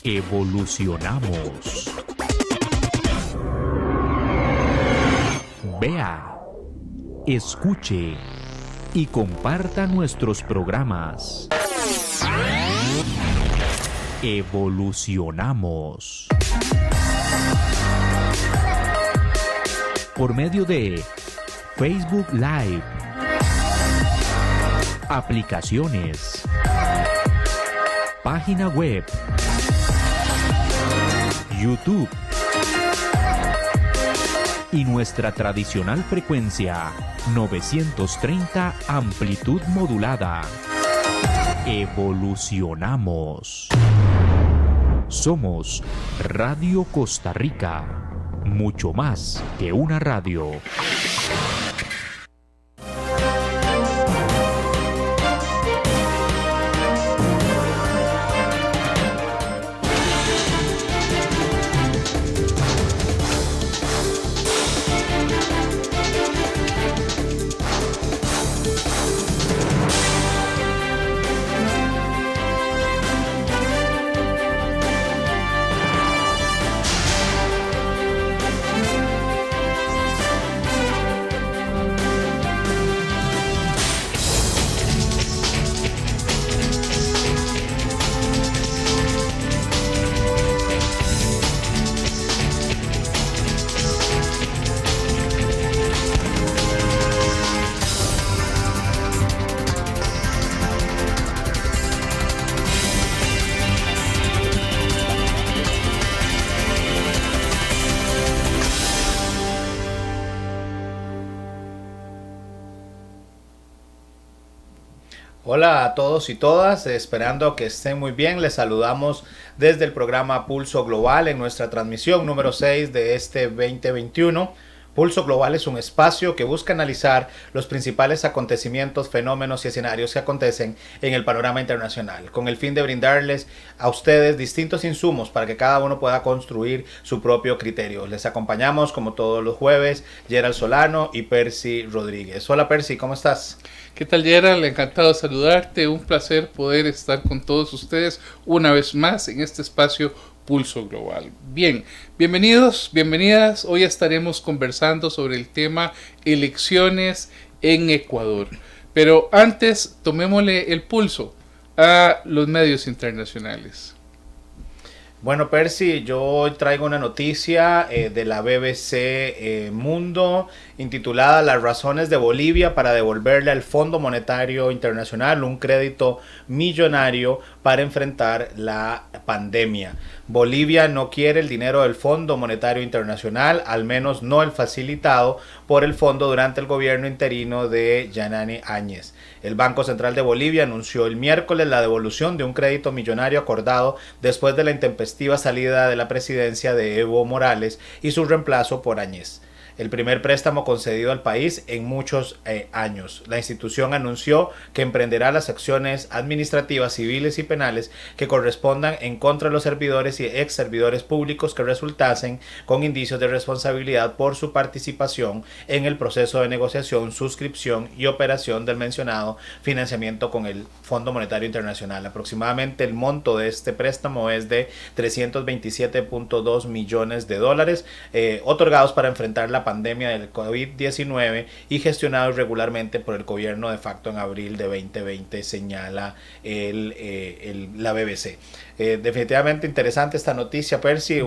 Evolucionamos. Vea, escuche y comparta nuestros programas. Evolucionamos. Por medio de Facebook Live, aplicaciones, página web, YouTube y nuestra tradicional frecuencia 930 amplitud modulada. Evolucionamos. Somos Radio Costa Rica, mucho más que una radio. Hola a todos y todas, esperando que estén muy bien. Les saludamos desde el programa Pulso Global en nuestra transmisión número 6 de este 2021. Pulso Global es un espacio que busca analizar los principales acontecimientos, fenómenos y escenarios que acontecen en el panorama internacional, con el fin de brindarles a ustedes distintos insumos para que cada uno pueda construir su propio criterio. Les acompañamos como todos los jueves, Gerald Solano y Percy Rodríguez. Hola Percy, ¿cómo estás? ¿Qué tal, Gerald? Encantado de saludarte, un placer poder estar con todos ustedes una vez más en este espacio Pulso Global. Bien, bienvenidos, bienvenidas. Hoy estaremos conversando sobre el tema elecciones en Ecuador. Pero antes, tomémosle el pulso a los medios internacionales. Bueno, Percy, yo hoy traigo una noticia de la BBC Mundo intitulada Las razones de Bolivia para devolverle al Fondo Monetario Internacional un crédito millonario para enfrentar la pandemia. Bolivia no quiere el dinero del Fondo Monetario Internacional, al menos no el facilitado por el fondo durante el gobierno interino de Yanani Áñez. El Banco Central de Bolivia anunció el miércoles la devolución de un crédito millonario acordado después de la intempestiva salida de la presidencia de Evo Morales y su reemplazo por Áñez. El primer préstamo concedido al país en muchos años. La institución anunció que emprenderá las acciones administrativas, civiles y penales que correspondan en contra de los servidores y ex servidores públicos que resultasen con indicios de responsabilidad por su participación en el proceso de negociación, suscripción y operación del mencionado financiamiento con el Fondo Monetario Internacional. Aproximadamente el monto de este préstamo es de $327.2 millones, otorgados para enfrentar la pandemia del COVID-19 y gestionados regularmente por el gobierno de facto en abril de 2020, señala la BBC. Definitivamente interesante esta noticia, Percy,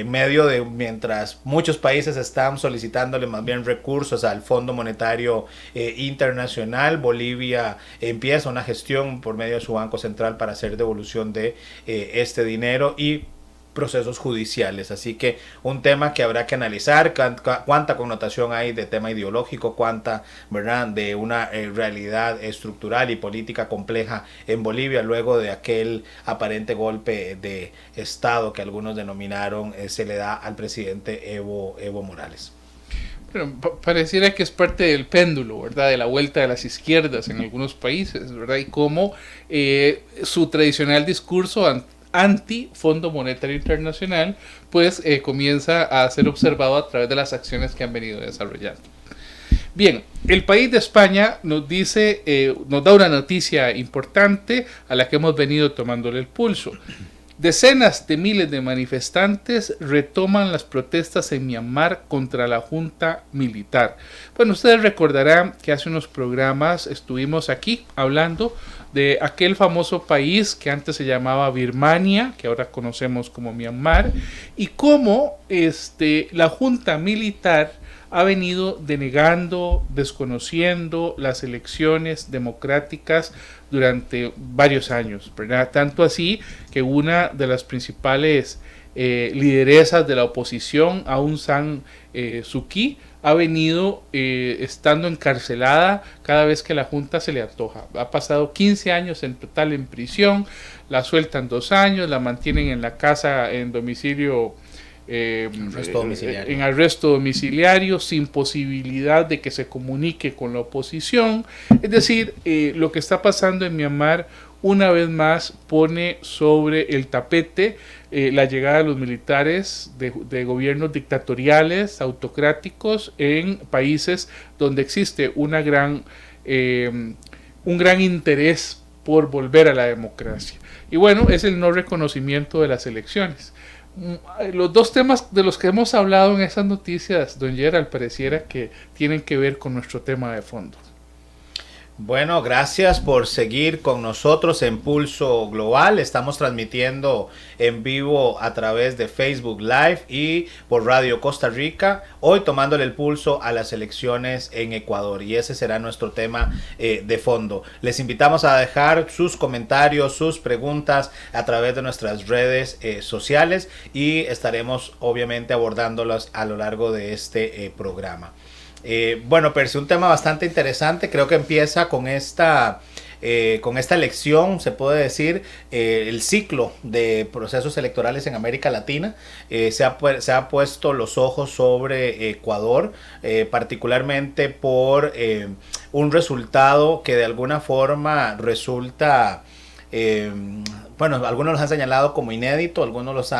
medio de mientras muchos países están solicitándole más bien recursos al Fondo Monetario Internacional, Bolivia empieza una gestión por medio de su Banco Central para hacer devolución de este dinero y procesos judiciales, así que un tema que habrá que analizar, cuánta connotación hay de tema ideológico, cuánta, ¿verdad?, de una realidad estructural y política compleja en Bolivia luego de aquel aparente golpe de estado que algunos denominaron se le da al presidente Evo Morales. Pero pareciera que es parte del péndulo, ¿verdad?, de la vuelta de las izquierdas en algunos países, ¿verdad?, y cómo su tradicional discurso anti-Fondo Monetario Internacional, pues comienza a ser observado a través de las acciones que han venido desarrollando. Bien, el país de España nos da una noticia importante a la que hemos venido tomándole el pulso. Decenas de miles de manifestantes retoman las protestas en Myanmar contra la junta militar. Bueno, ustedes recordarán que hace unos programas estuvimos aquí hablando de aquel famoso país que antes se llamaba Birmania, que ahora conocemos como Myanmar, y cómo la junta militar ha venido denegando, desconociendo las elecciones democráticas durante varios años, ¿verdad? Tanto así que una de las principales lideresas de la oposición, Aung San Suu Kyi, ha venido estando encarcelada cada vez que la junta se le antoja. Ha pasado 15 años en total en prisión, la sueltan 2 años, la mantienen en la casa en domicilio en arresto domiciliario sin posibilidad de que se comunique con la oposición. Es decir, lo que está pasando en Myanmar una vez más pone sobre el tapete la llegada de los militares de gobiernos dictatoriales, autocráticos en países donde existe un gran interés por volver a la democracia. Y bueno, es el no reconocimiento de las elecciones. Los dos temas de los que hemos hablado en esas noticias, don Gerald, pareciera que tienen que ver con nuestro tema de fondo. Bueno, gracias por seguir con nosotros en Pulso Global. Estamos transmitiendo en vivo a través de Facebook Live y por Radio Costa Rica, hoy tomándole el pulso a las elecciones en Ecuador, y ese será nuestro tema de fondo. Les invitamos a dejar sus comentarios, sus preguntas a través de nuestras redes sociales, y estaremos obviamente abordándolas a lo largo de este programa. Bueno, Percy, un tema bastante interesante. Creo que empieza con esta elección, se puede decir, el ciclo de procesos electorales en América Latina. Se ha puesto los ojos sobre Ecuador, particularmente por un resultado que de alguna forma resulta... bueno, algunos los han señalado como inédito, algunos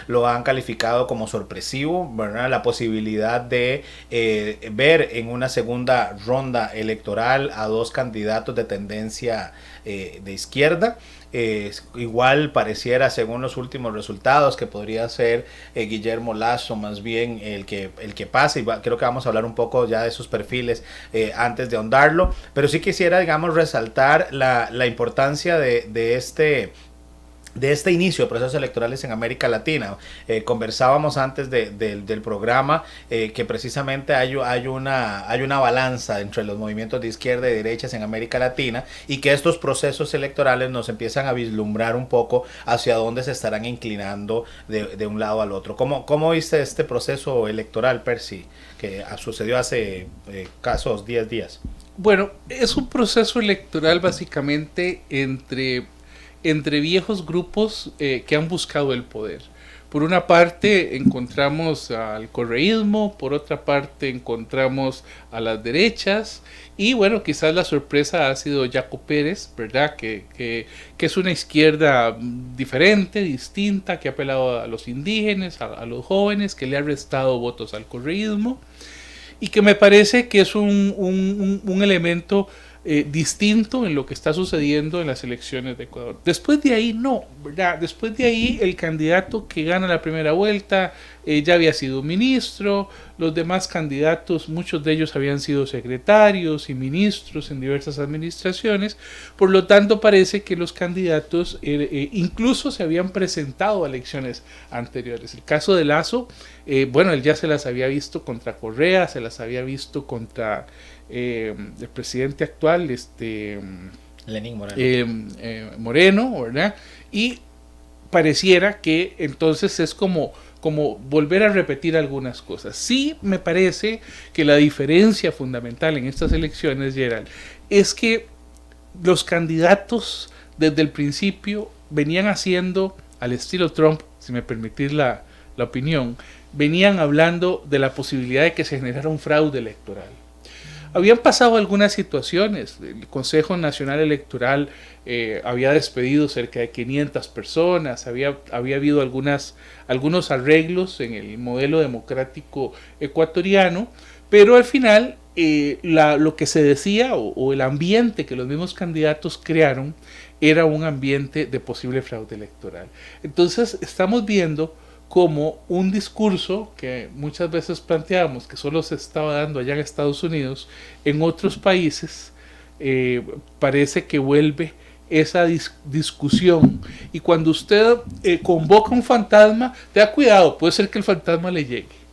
lo han calificado como sorpresivo, ¿verdad? La posibilidad de ver en una segunda ronda electoral a 2 candidatos de tendencia de izquierda. Igual pareciera, según los últimos resultados, que podría ser Guillermo Lasso más bien el que pase, y creo que vamos a hablar un poco ya de sus perfiles antes de ahondarlo, pero sí quisiera, digamos, resaltar la importancia de este inicio de procesos electorales en América Latina. Conversábamos antes del programa que precisamente hay una balanza entre los movimientos de izquierda y derechas en América Latina, y que estos procesos electorales nos empiezan a vislumbrar un poco hacia dónde se estarán inclinando de un lado al otro. ¿Cómo viste este proceso electoral, Percy, que sucedió hace casos 10 días? Bueno, es un proceso electoral básicamente entre viejos grupos que han buscado el poder. Por una parte encontramos al correísmo, por otra parte encontramos a las derechas, y bueno, quizás la sorpresa ha sido Yaco Pérez, ¿verdad? Que es una izquierda diferente, distinta, que ha apelado a los indígenas, a los jóvenes, que le ha restado votos al correísmo, y que me parece que es un elemento distinto en lo que está sucediendo en las elecciones de Ecuador. Después de ahí no, ¿verdad? Después de ahí el candidato que gana la primera vuelta ya había sido ministro, los demás candidatos, muchos de ellos habían sido secretarios y ministros en diversas administraciones, por lo tanto parece que los candidatos incluso se habían presentado a elecciones anteriores. El caso de Lasso, bueno, él ya se las había visto contra Correa, se las había visto contra el presidente actual, Lenín Moreno. Moreno, ¿verdad? Y pareciera que entonces es como volver a repetir algunas cosas. Sí, me parece que la diferencia fundamental en estas elecciones, Gerald, es que los candidatos desde el principio venían haciendo, al estilo Trump, si me permitís la opinión, venían hablando de la posibilidad de que se generara un fraude electoral. Habían pasado algunas situaciones. El Consejo Nacional Electoral había despedido cerca de 500 personas, había habido algunos arreglos en el modelo democrático ecuatoriano, pero al final lo que se decía o el ambiente que los mismos candidatos crearon era un ambiente de posible fraude electoral. Entonces estamos viendo como un discurso que muchas veces planteamos que solo se estaba dando allá en Estados Unidos, en otros países parece que vuelve esa discusión. Y cuando usted convoca un fantasma, tenga cuidado, puede ser que el fantasma le llegue.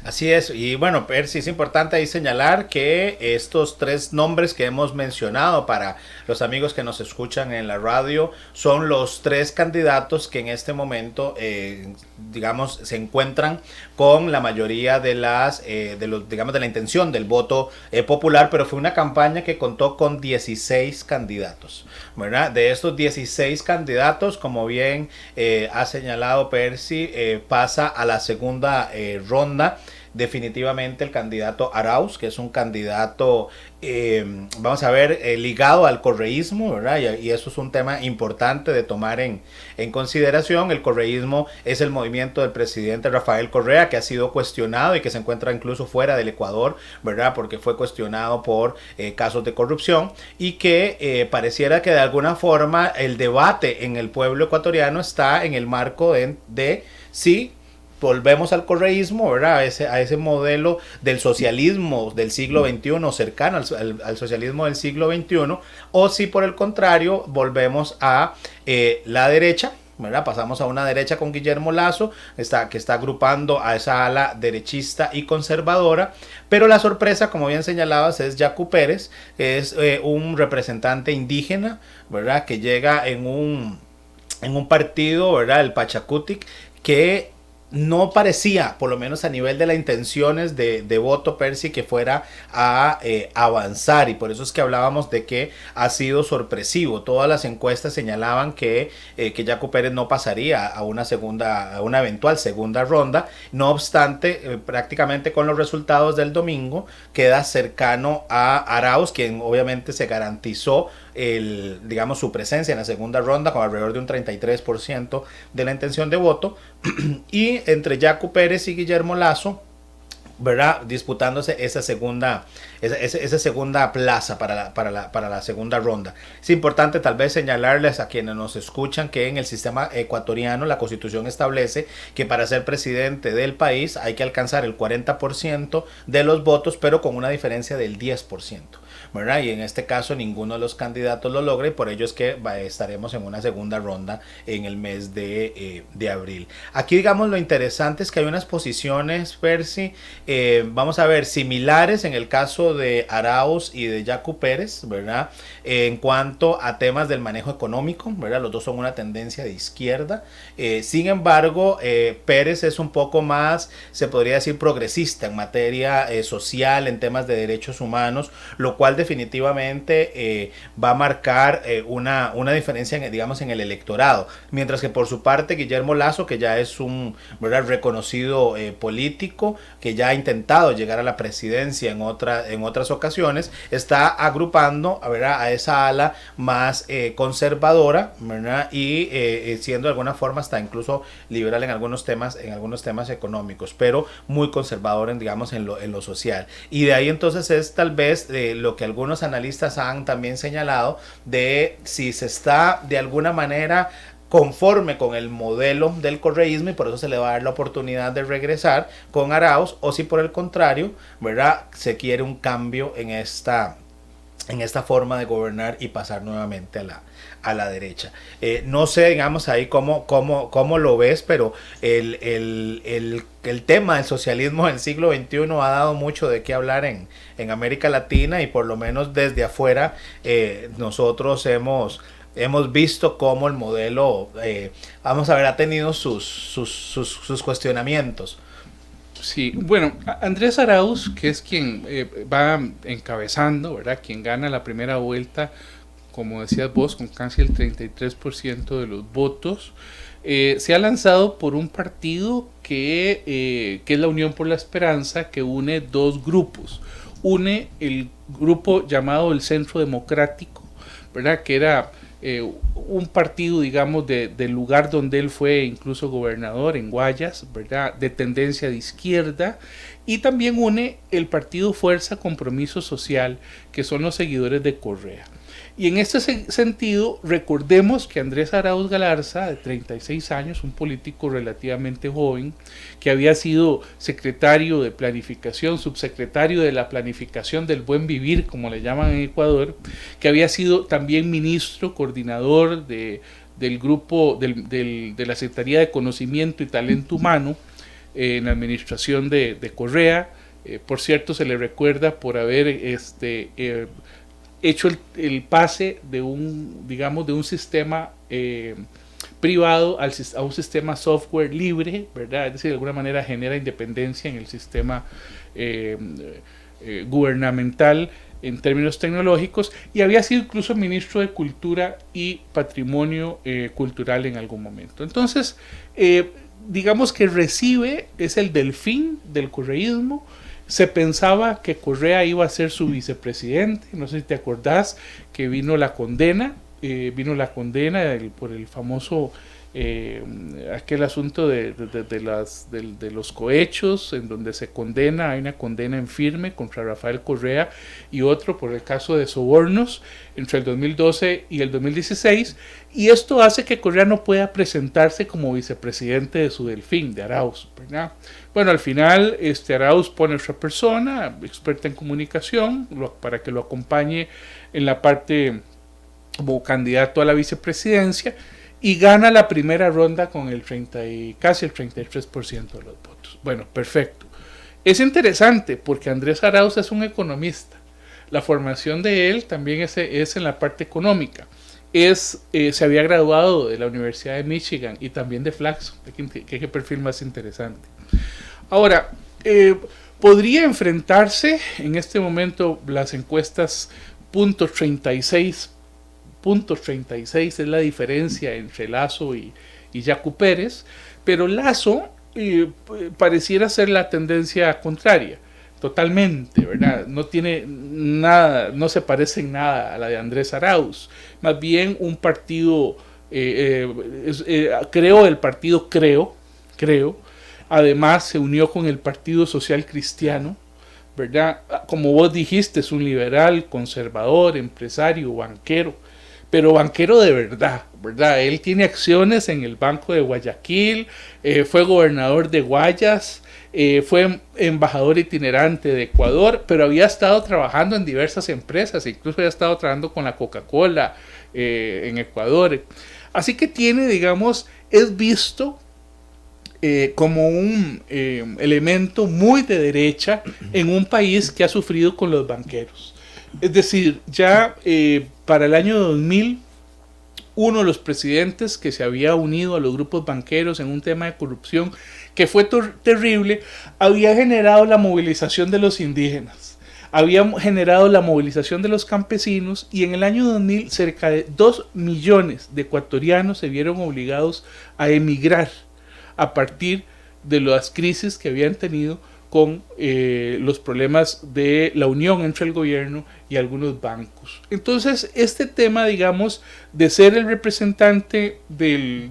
Así es, y bueno, Percy, es importante ahí señalar que estos 3 nombres que hemos mencionado para los amigos que nos escuchan en la radio son los 3 candidatos que en este momento, digamos, se encuentran con la mayoría de digamos, de la intención del voto popular, pero fue una campaña que contó con 16 candidatos, ¿verdad? De estos 16 candidatos, como bien ha señalado Percy, pasa a la segunda ronda. Definitivamente el candidato Arauz, que es un candidato, vamos a ver, ligado al correísmo, ¿verdad? Y eso es un tema importante de tomar en consideración. El correísmo es el movimiento del presidente Rafael Correa, que ha sido cuestionado y que se encuentra incluso fuera del Ecuador, ¿verdad? Porque fue cuestionado por casos de corrupción, y que pareciera que de alguna forma el debate en el pueblo ecuatoriano está en el marco de si volvemos al correísmo, ¿verdad? A ese modelo del socialismo del siglo XXI, cercano al socialismo del siglo XXI, o si por el contrario volvemos a la derecha, ¿verdad? Pasamos a una derecha con Guillermo Lasso, que está agrupando a esa ala derechista y conservadora, pero la sorpresa, como bien señalabas, es Yacu Pérez, que es un representante indígena, ¿verdad? Que llega en un partido, ¿verdad? El Pachacutic, que no parecía, por lo menos a nivel de las intenciones de voto, Percy, que fuera a avanzar, y por eso es que hablábamos de que ha sido sorpresivo. Todas las encuestas señalaban que Yacu Pérez no pasaría a una eventual segunda ronda. No obstante, prácticamente con los resultados del domingo queda cercano a Arauz, quien obviamente se garantizó digamos, su presencia en la segunda ronda con alrededor de un 33% de la intención de voto, y entre Yacu Pérez y Guillermo Lasso, ¿verdad? Disputándose esa segunda plaza para la segunda ronda. Es importante tal vez señalarles a quienes nos escuchan que en el sistema ecuatoriano la Constitución establece que para ser presidente del país hay que alcanzar el 40% de los votos, pero con una diferencia del 10%. ¿verdad? Y en este caso ninguno de los candidatos lo logra, y por ello es que estaremos en una segunda ronda en el mes de abril. Aquí, digamos, lo interesante es que hay unas posiciones, Percy, vamos a ver, similares en el caso de Arauz y de Yacu Pérez, ¿verdad? En cuanto a temas del manejo económico, ¿verdad? Los dos son una tendencia de izquierda. Sin embargo, Pérez es un poco más, se podría decir, progresista en materia social, en temas de derechos humanos, lo cual definitivamente va a marcar una diferencia, digamos, en el electorado. Mientras que por su parte Guillermo Lasso, que ya es un, ¿verdad?, reconocido político, que ya ha intentado llegar a la presidencia en otras ocasiones, está agrupando, ¿verdad?, a esa ala más conservadora, ¿verdad?, y siendo de alguna forma hasta incluso liberal en algunos temas económicos, pero muy conservador en, digamos, en lo social. Y de ahí entonces es tal vez lo que algunos analistas han también señalado, de si se está de alguna manera conforme con el modelo del correísmo y por eso se le va a dar la oportunidad de regresar con Arauz, o si por el contrario, ¿verdad?, se quiere un cambio en esta forma de gobernar y pasar nuevamente a la derecha. No sé, digamos, ahí cómo lo ves, pero el tema del socialismo del siglo XXI ha dado mucho de qué hablar en América Latina, y por lo menos desde afuera nosotros hemos visto cómo el modelo, vamos a ver, ha tenido sus cuestionamientos. Sí, bueno, Andrés Arauz, que es quien va encabezando, ¿verdad?, quien gana la primera vuelta, como decías vos, con casi el 33% de los votos, se ha lanzado por un partido que es la Unión por la Esperanza, que une dos grupos. Une el grupo llamado el Centro Democrático, ¿verdad?, que era un partido, digamos, del lugar donde él fue incluso gobernador, en Guayas, ¿verdad?, de tendencia de izquierda, y también une el partido Fuerza Compromiso Social, que son los seguidores de Correa. Y en este sentido, recordemos que Andrés Arauz Galarza, de 36 años, un político relativamente joven, que había sido secretario de planificación, subsecretario de la planificación del buen vivir, como le llaman en Ecuador, que había sido también ministro, coordinador del grupo, de la Secretaría de Conocimiento y Talento Humano, en la administración de Correa. Por cierto, se le recuerda por haber hecho el pase de un sistema privado a un sistema software libre, ¿verdad? Es decir, de alguna manera genera independencia en el sistema gubernamental en términos tecnológicos, y había sido incluso ministro de Cultura y Patrimonio Cultural en algún momento. Entonces, digamos que es el delfín del correísmo. Se pensaba que Correa iba a ser su vicepresidente, no sé si te acordás que vino la condena por el famoso aquel asunto de los cohechos, en donde hay una condena en firme contra Rafael Correa y otro por el caso de sobornos entre el 2012 y el 2016, y esto hace que Correa no pueda presentarse como vicepresidente de su delfín, de Arauz, ¿verdad? Bueno, al final Arauz pone a otra persona experta en comunicación para que lo acompañe en la parte como candidato a la vicepresidencia, y gana la primera ronda con casi el 33% de los votos. Bueno, perfecto. Es interesante porque Andrés Arauz es un economista. La formación de él también es en la parte económica. Se había graduado de la Universidad de Michigan y también de Flaxo. ¿Qué perfil más interesante? Ahora, podría enfrentarse en este momento las encuestas .36 es la diferencia entre Lasso y Yacu Pérez, pero Lasso pareciera ser la tendencia contraria, totalmente, ¿verdad? No tiene nada, no se parece en nada a la de Andrés Arauz, más bien un partido, creo, además se unió con el Partido Social Cristiano, ¿verdad? Como vos dijiste, es un liberal, conservador, empresario, banquero, pero banquero de verdad, ¿verdad? Él tiene acciones en el Banco de Guayaquil, fue gobernador de Guayas, fue embajador itinerante de Ecuador, pero había estado trabajando en diversas empresas, incluso había estado trabajando con la Coca-Cola en Ecuador. Así que tiene, digamos, es visto como un elemento muy de derecha en un país que ha sufrido con los banqueros. Es decir, ya para el año 2000, uno de los presidentes que se había unido a los grupos banqueros en un tema de corrupción que fue terrible, había generado la movilización de los indígenas, había generado la movilización de los campesinos, y en el año 2000 cerca de 2 millones de ecuatorianos se vieron obligados a emigrar a partir de las crisis que habían tenido con los problemas de la unión entre el gobierno y algunos bancos. Entonces, este tema, digamos, de ser el representante de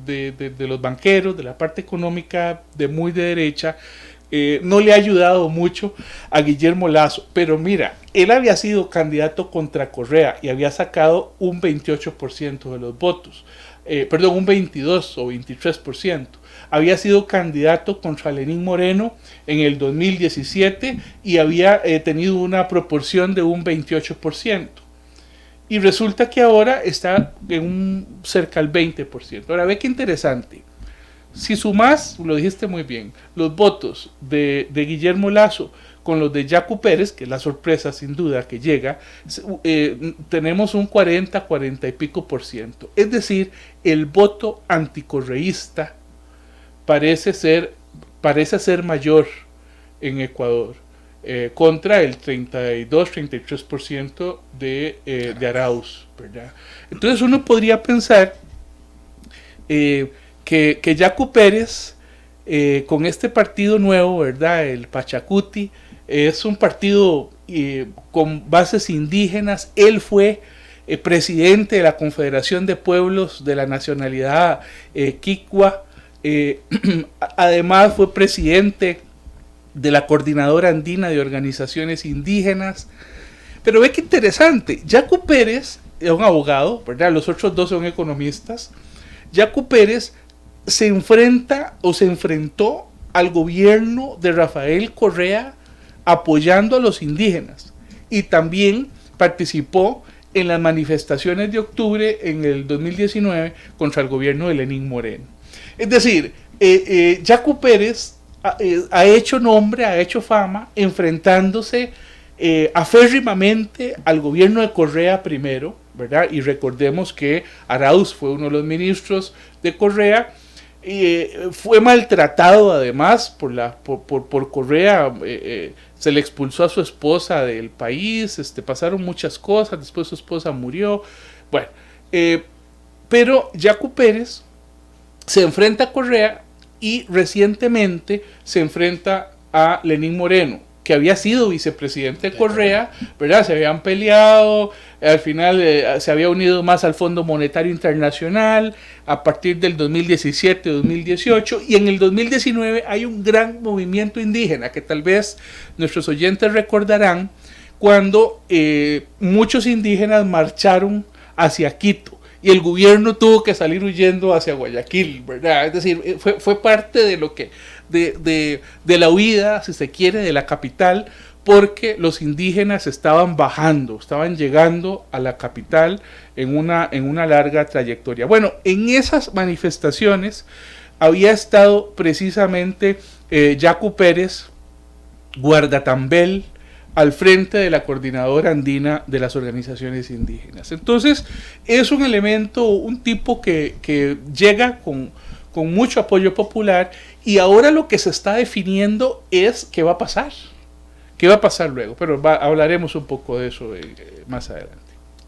los banqueros, de la parte económica de muy de derecha, no le ha ayudado mucho a Guillermo Lasso. Pero mira, él había sido candidato contra Correa y había sacado un 28% de los votos. Un 22 o 23%. Había sido candidato contra Lenín Moreno en el 2017 y había tenido una proporción de un 28%. Y resulta que ahora está cerca del 20%. Ahora ve qué interesante. Si sumas, lo dijiste muy bien, los votos de Guillermo Lasso con los de Yacu Pérez, que es la sorpresa sin duda que llega, tenemos un 40 y pico %. Es decir, el voto anticorreísta parece ser mayor en Ecuador, contra el 32-33% de Arauz, ¿verdad? Entonces uno podría pensar que Yacu Pérez, con este partido nuevo, ¿verdad? El Pachacuti, es un partido con bases indígenas. Él fue presidente de la Confederación de Pueblos de la nacionalidad Quechua. Además fue presidente de la Coordinadora Andina de Organizaciones Indígenas. Pero ve que interesante, Yacu Pérez un abogado, ¿verdad? Los otros dos son economistas. Yacu Pérez se enfrentó al gobierno de Rafael Correa apoyando a los indígenas y también participó en las manifestaciones de octubre en el 2019 contra el gobierno de Lenín Moreno. Es decir, Yacu Pérez ha hecho nombre, ha hecho fama, enfrentándose aférrimamente al gobierno de Correa primero, ¿verdad? Y recordemos que Arauz fue uno de los ministros de Correa, fue maltratado además por Correa, se le expulsó a su esposa del país, pasaron muchas cosas, después su esposa murió, bueno, pero Yacu Pérez se enfrenta a Correa y recientemente se enfrenta a Lenín Moreno, que había sido vicepresidente de Correa, ¿verdad? Se habían peleado, al final se había unido más al Fondo Monetario Internacional a partir del 2017-2018, y en el 2019 hay un gran movimiento indígena que tal vez nuestros oyentes recordarán cuando muchos indígenas marcharon hacia Quito y el gobierno tuvo que salir huyendo hacia Guayaquil, ¿verdad? Es decir, fue parte de lo que de la huida, si se quiere, de la capital, porque los indígenas estaban llegando a la capital en una larga trayectoria. Bueno, en esas manifestaciones había estado precisamente Yacu Pérez, guardatambel, al frente de la Coordinadora Andina de las Organizaciones Indígenas. Entonces, es un elemento, un tipo que llega con mucho apoyo popular, y ahora lo que se está definiendo es qué va a pasar. ¿Qué va a pasar luego? Pero hablaremos un poco de eso más adelante.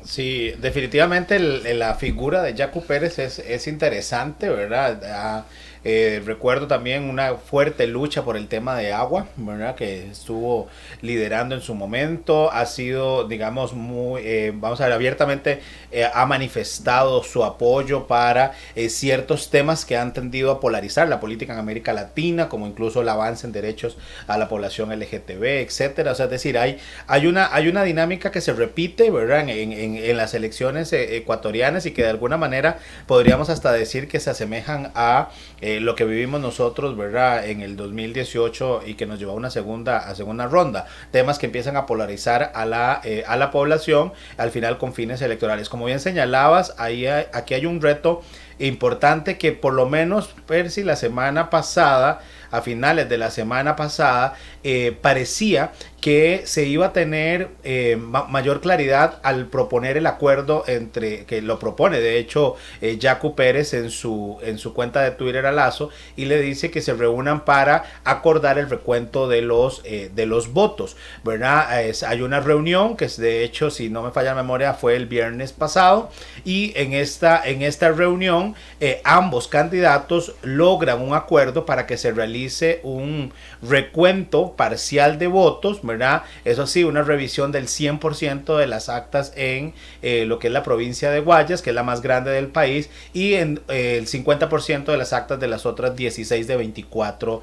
Sí, definitivamente la figura de Yacu Pérez es interesante, ¿verdad? Recuerdo también una fuerte lucha por el tema de agua, ¿verdad? Que estuvo liderando en su momento, ha sido, digamos, muy, vamos a ver, abiertamente ha manifestado su apoyo para ciertos temas que han tendido a polarizar la política en América Latina, como incluso el avance en derechos a la población LGTB, etcétera. O sea, es decir, hay una dinámica que se repite, ¿verdad? En las elecciones ecuatorianas, y que de alguna manera podríamos hasta decir que se asemejan a lo que vivimos nosotros, ¿verdad? En el 2018, y que nos llevó a una segunda ronda. Temas que empiezan a polarizar a la población, al final con fines electorales. Como bien señalabas, aquí hay un reto importante que por lo menos, Percy, a finales de la semana pasada, parecía que se iba a tener mayor claridad al proponer el acuerdo que lo propone, de hecho, Yacu Pérez en su cuenta de Twitter a Lazo, y le dice que se reúnan para acordar el recuento de los votos, ¿verdad? Hay una reunión que de hecho, si no me falla la memoria, fue el viernes pasado, y en esta reunión ambos candidatos logran un acuerdo para que se realice un recuento parcial de votos, ¿verdad? Eso sí, una revisión del 100% de las actas en lo que es la provincia de Guayas, que es la más grande del país, y en el 50% de las actas de las otras 16 de 24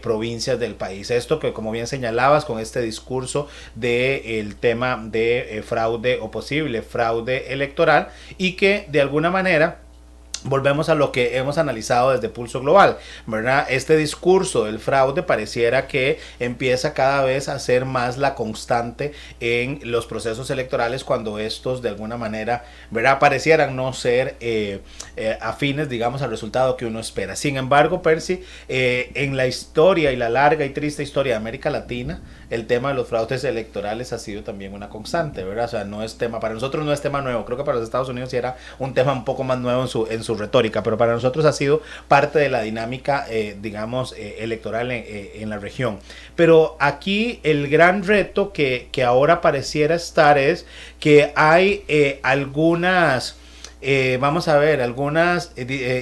provincias del país. Esto que, como bien señalabas, con este discurso del tema de fraude o posible fraude electoral, y que de alguna manera volvemos a lo que hemos analizado desde Pulso Global, ¿verdad? Este discurso del fraude pareciera que empieza cada vez a ser más la constante en los procesos electorales, cuando estos de alguna manera, ¿verdad?, parecieran no ser afines, digamos, al resultado que uno espera. Sin embargo, Percy, en la historia y la larga y triste historia de América Latina, el tema de los fraudes electorales ha sido también una constante, ¿verdad? O sea, no es tema, para nosotros no es tema nuevo. Creo que para los Estados Unidos sí era un tema un poco más nuevo en su retórica, pero para nosotros ha sido parte de la dinámica, digamos, electoral en la región. Pero aquí el gran reto que ahora pareciera estar es que hay algunas... vamos a ver, algunas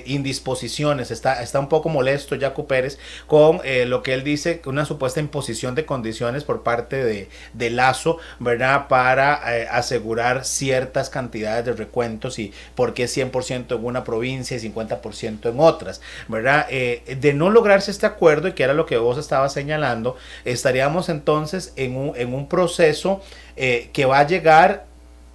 indisposiciones. Está un poco molesto Yacu Pérez con lo que él dice, una supuesta imposición de condiciones por parte de Lazo, ¿verdad?, para asegurar ciertas cantidades de recuentos, y por qué 100% en una provincia y 50% en otras, ¿verdad? De no lograrse este acuerdo, y que era lo que vos estabas señalando, estaríamos entonces en un proceso que va a llegar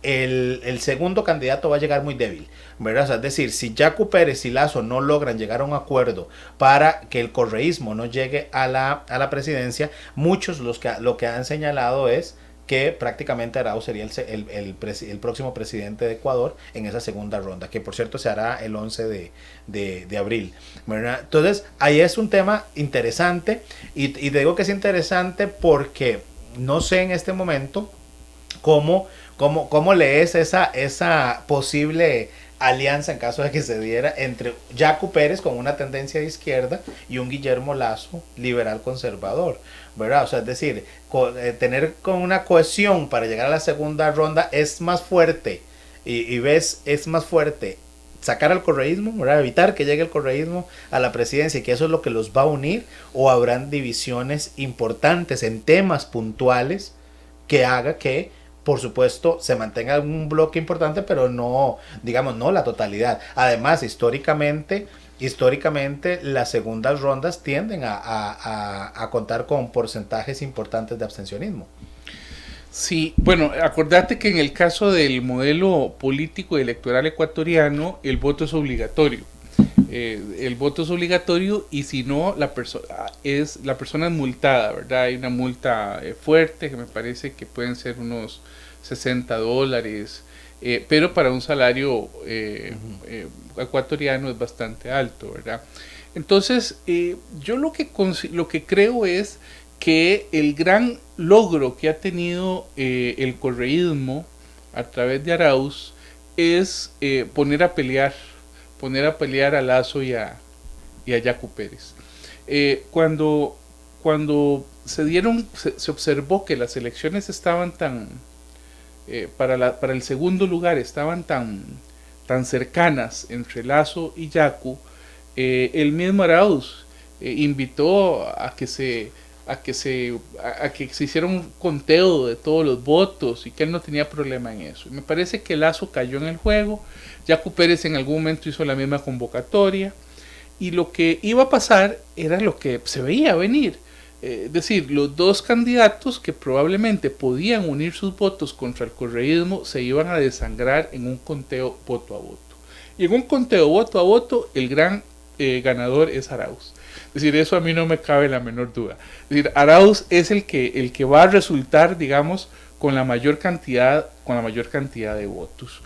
el segundo candidato va a llegar muy débil, ¿verdad? O sea, es decir, si Yacu Pérez y Lasso no logran llegar a un acuerdo para que el correísmo no llegue a la presidencia, muchos lo que han señalado es que prácticamente Arauz sería el próximo presidente de Ecuador en esa segunda ronda, que por cierto se hará el 11 de abril, ¿verdad? Entonces, ahí es un tema interesante, y digo que es interesante porque no sé en este momento cómo lees esa posible alianza en caso de que se diera entre Yacu Pérez con una tendencia de izquierda y un Guillermo Lasso liberal conservador, ¿verdad? O sea, es decir, tener con una cohesión para llegar a la segunda ronda es más fuerte, y ves, es más fuerte sacar al correísmo, ¿verdad? Evitar que llegue el correísmo a la presidencia y que eso es lo que los va a unir, o habrán divisiones importantes en temas puntuales que haga que, por supuesto, se mantenga un bloque importante, pero no, digamos, no la totalidad. Además, históricamente las segundas rondas tienden a contar con porcentajes importantes de abstencionismo. Sí, bueno, acordate que en el caso del modelo político y electoral ecuatoriano, el voto es obligatorio. El voto es obligatorio, y si no, la persona es multada, ¿verdad? Hay una multa fuerte, que me parece que pueden ser unos $60, pero para un salario ecuatoriano es bastante alto, ¿verdad? Entonces, yo lo que creo es que el gran logro que ha tenido el correísmo a través de Arauz es poner a pelear a Lasso y a Yacu Pérez. Cuando se observó que las elecciones estaban para el segundo lugar estaban tan cercanas entre Lasso y Yacu, el mismo Arauz invitó a que se hiciera un conteo de todos los votos, y que él no tenía problema en eso. Y me parece que Lasso cayó en el juego. Yacu Pérez en algún momento hizo la misma convocatoria, y lo que iba a pasar era lo que se veía venir. Es decir, los dos candidatos que probablemente podían unir sus votos contra el correísmo se iban a desangrar en un conteo voto a voto. Y en un conteo voto a voto, el gran ganador es Arauz. Es decir, eso a mí no me cabe la menor duda. Es decir, Arauz es el que va a resultar, digamos, con la mayor cantidad de votos.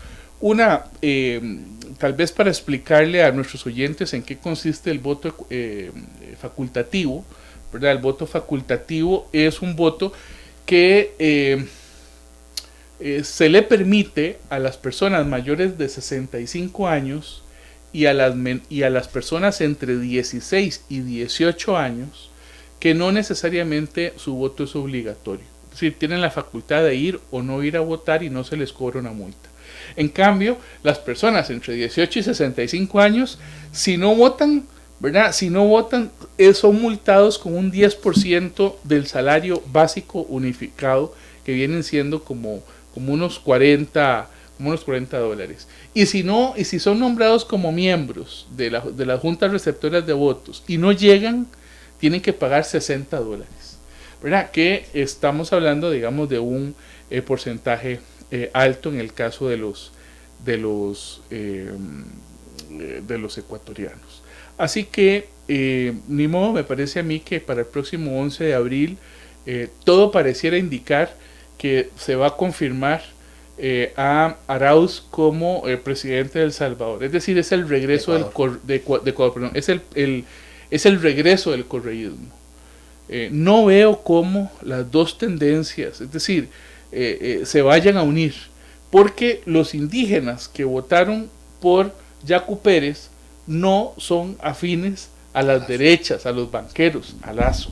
Tal vez para explicarle a nuestros oyentes en qué consiste el voto facultativo, ¿verdad? El voto facultativo es un voto que se le permite a las personas mayores de 65 años y a las personas entre 16 y 18 años, que no necesariamente su voto es obligatorio. Es decir, tienen la facultad de ir o no ir a votar y no se les cobra una multa. En cambio, las personas entre 18 y 65 años, si no votan, ¿verdad? Son multados con un 10% del salario básico unificado, que vienen siendo como unos $40. Y si son nombrados como miembros de las juntas receptoras de votos y no llegan, tienen que pagar $60, ¿verdad? Que estamos hablando, digamos, de un porcentaje alto en el caso de los ecuatorianos. Así que, ni modo, me parece a mí que para el próximo 11 de abril todo pareciera indicar que se va a confirmar a Arauz como presidente de El Salvador. Es decir, es el regreso de Ecuador, perdón, es el regreso del correísmo. No veo cómo las dos tendencias, es decir, se vayan a unir, porque los indígenas que votaron por Yacu Pérez no son afines a las derechas, a los banqueros, a Lasso,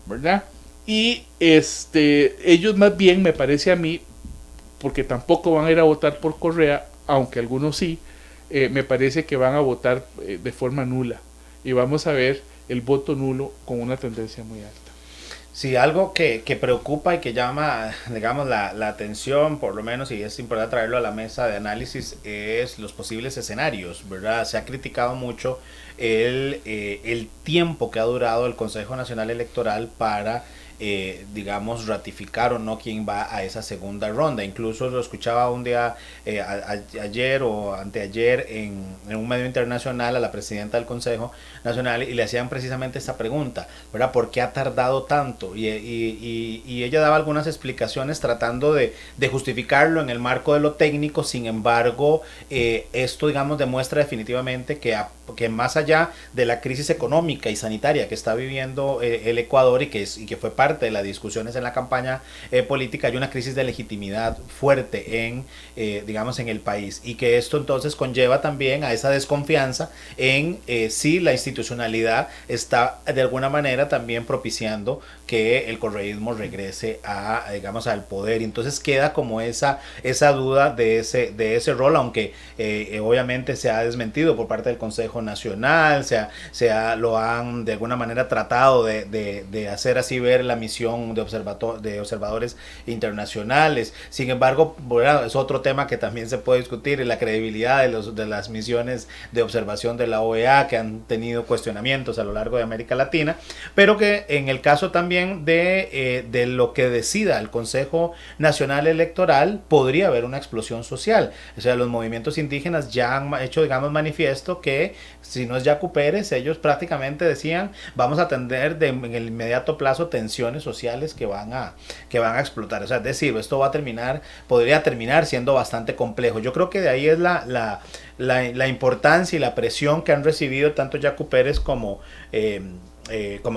¿verdad? Y ellos más bien, me parece a mí, porque tampoco van a ir a votar por Correa, aunque algunos sí, me parece que van a votar de forma nula, y vamos a ver el voto nulo con una tendencia muy alta. Sí, algo que preocupa y que llama, digamos, la atención, por lo menos, y es importante traerlo a la mesa de análisis, es los posibles escenarios, ¿verdad? Se ha criticado mucho el tiempo que ha durado el Consejo Nacional Electoral para digamos, ratificar o no quién va a esa segunda ronda. Incluso lo escuchaba un día, ayer o anteayer, en un medio internacional a la presidenta del Consejo Nacional, y le hacían precisamente esta pregunta, ¿verdad? ¿Por qué ha tardado tanto? Y ella daba algunas explicaciones tratando de justificarlo en el marco de lo técnico. Sin embargo, esto, digamos, demuestra definitivamente que más allá de la crisis económica y sanitaria que está viviendo el Ecuador y que fue parte de las discusiones en la campaña política, hay una crisis de legitimidad fuerte digamos, en el país, y que esto entonces conlleva también a esa desconfianza en si la institucionalidad está de alguna manera también propiciando que el correísmo regrese digamos, al poder. Y entonces queda como esa duda de ese rol, aunque obviamente se ha desmentido por parte del Consejo Nacional, lo han de alguna manera tratado de hacer así ver la misión de observadores internacionales. Sin embargo, bueno, es otro tema que también se puede discutir, la credibilidad de las misiones de observación de la OEA, que han tenido cuestionamientos a lo largo de América Latina, pero que en el caso también de lo que decida el Consejo Nacional Electoral, podría haber una explosión social. O sea, los movimientos indígenas ya han hecho, digamos, manifiesto que si no es Yacu Pérez, ellos prácticamente decían, vamos a tener en el inmediato plazo tensiones sociales que van a explotar. O sea, es decir, esto podría terminar siendo bastante complejo. Yo creo que de ahí es la importancia y la presión que han recibido tanto Yacu Pérez como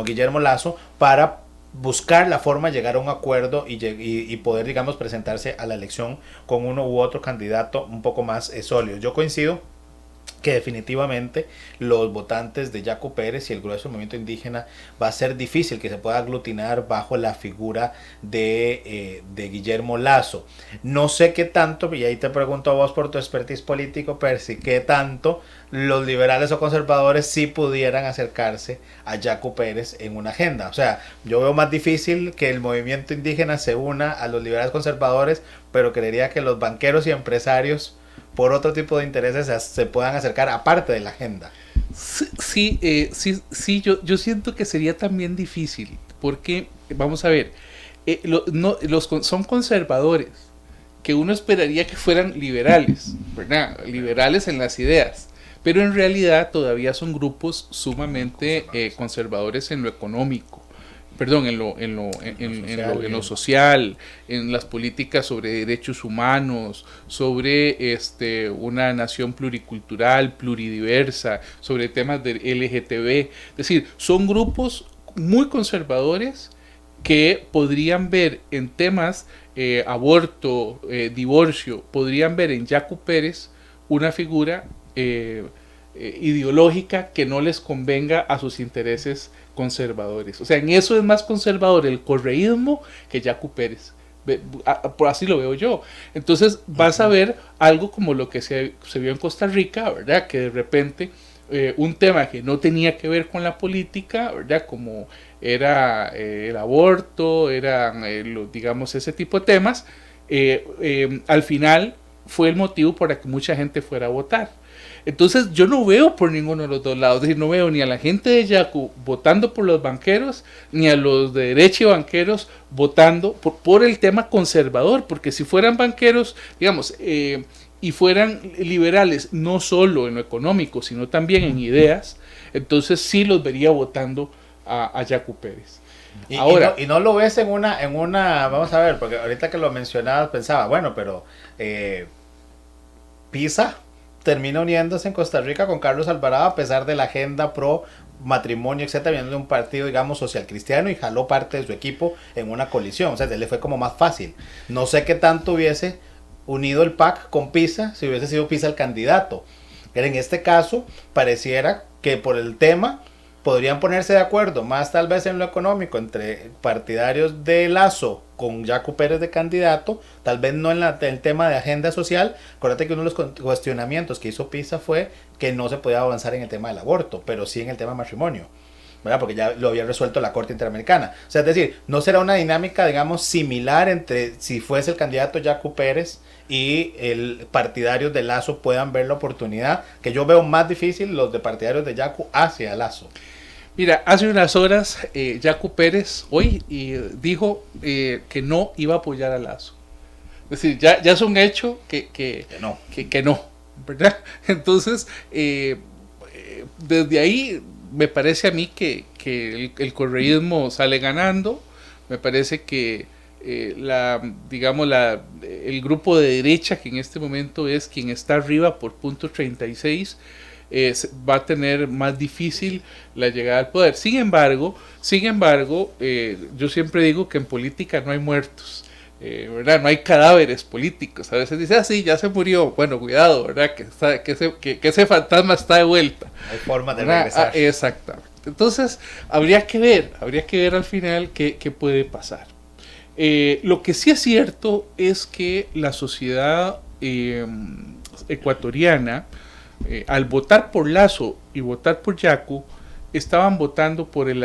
Guillermo Lasso para buscar la forma de llegar a un acuerdo y poder, digamos, presentarse a la elección con uno u otro candidato un poco más sólido. Yo coincido que definitivamente los votantes de Yacu Pérez y el grueso del movimiento indígena va a ser difícil que se pueda aglutinar bajo la figura de Guillermo Lasso. No sé qué tanto, y ahí te pregunto a vos por tu expertise político, Percy, qué tanto los liberales o conservadores sí pudieran acercarse a Yacu Pérez en una agenda. O sea, yo veo más difícil que el movimiento indígena se una a los liberales conservadores, pero creería que los banqueros y empresarios, por otro tipo de intereses, se puedan acercar aparte de la agenda. Sí, yo siento que sería también difícil, porque, vamos a ver, son conservadores, que uno esperaría que fueran liberales, ¿verdad? Liberales en las ideas, pero en realidad todavía son grupos sumamente conservadores en lo económico. Perdón, en lo social, en las políticas sobre derechos humanos, sobre una nación pluricultural, pluridiversa, sobre temas de LGTB. Es decir, son grupos muy conservadores que podrían ver en temas aborto, divorcio, podrían ver en Yacu Pérez una figura ideológica que no les convenga a sus intereses conservadores. O sea, en eso es más conservador el correísmo que Yacu Pérez. Por así lo veo yo. Entonces vas a ver algo como lo que se vio en Costa Rica, ¿verdad? Que de repente un tema que no tenía que ver con la política, ¿verdad? Como era el aborto, digamos, ese tipo de temas, al final fue el motivo para que mucha gente fuera a votar. Entonces yo no veo por ninguno de los dos lados, es decir, no veo ni a la gente de Yacu votando por los banqueros, ni a los de derecha y banqueros votando por el tema conservador, porque si fueran banqueros, digamos, y fueran liberales, no solo en lo económico, sino también en ideas, entonces sí los vería votando a Yacu Pérez. Ahora, y no lo ves en una, vamos a ver, porque ahorita que lo mencionabas pensaba, bueno, pero Pisa termina uniéndose en Costa Rica con Carlos Alvarado a pesar de la agenda pro matrimonio, etcétera, viendo de un partido, digamos, social cristiano, y jaló parte de su equipo en una colisión. O sea, le fue como más fácil. No sé qué tanto hubiese unido el PAC con Pisa si hubiese sido Pisa el candidato. Pero en este caso pareciera que por el tema podrían ponerse de acuerdo, más tal vez en lo económico, entre partidarios de Lasso con Yacu Pérez de candidato, tal vez no en el tema de agenda social. Acuérdate que uno de los cuestionamientos que hizo Pisa fue que no se podía avanzar en el tema del aborto, pero sí en el tema del matrimonio, ¿verdad? Porque ya lo había resuelto la Corte Interamericana. O sea, es decir, no será una dinámica, digamos, similar entre si fuese el candidato Yacu Pérez y el partidario de Lasso puedan ver la oportunidad, que yo veo más difícil los de partidarios de Yacu hacia Lasso. Mira, hace unas horas Yacu Pérez hoy dijo que no iba a apoyar a Lazo. Es decir, ya es un hecho que no, ¿verdad? Entonces, desde ahí me parece a mí que el correísmo sale ganando. Me parece que el grupo de derecha, que en este momento es quien está arriba por punto 36, va a tener más difícil la llegada al poder. Sin embargo, yo siempre digo que en política no hay muertos. ¿Verdad? No hay cadáveres políticos. A veces dice, sí, ya se murió. Bueno, cuidado, ¿verdad? Que ese fantasma está de vuelta. Hay formas de regresar. Exactamente. Entonces, habría que ver al final qué puede pasar. Lo que sí es cierto es que la sociedad ecuatoriana, al votar por Lazo y votar por Yacu, estaban votando por el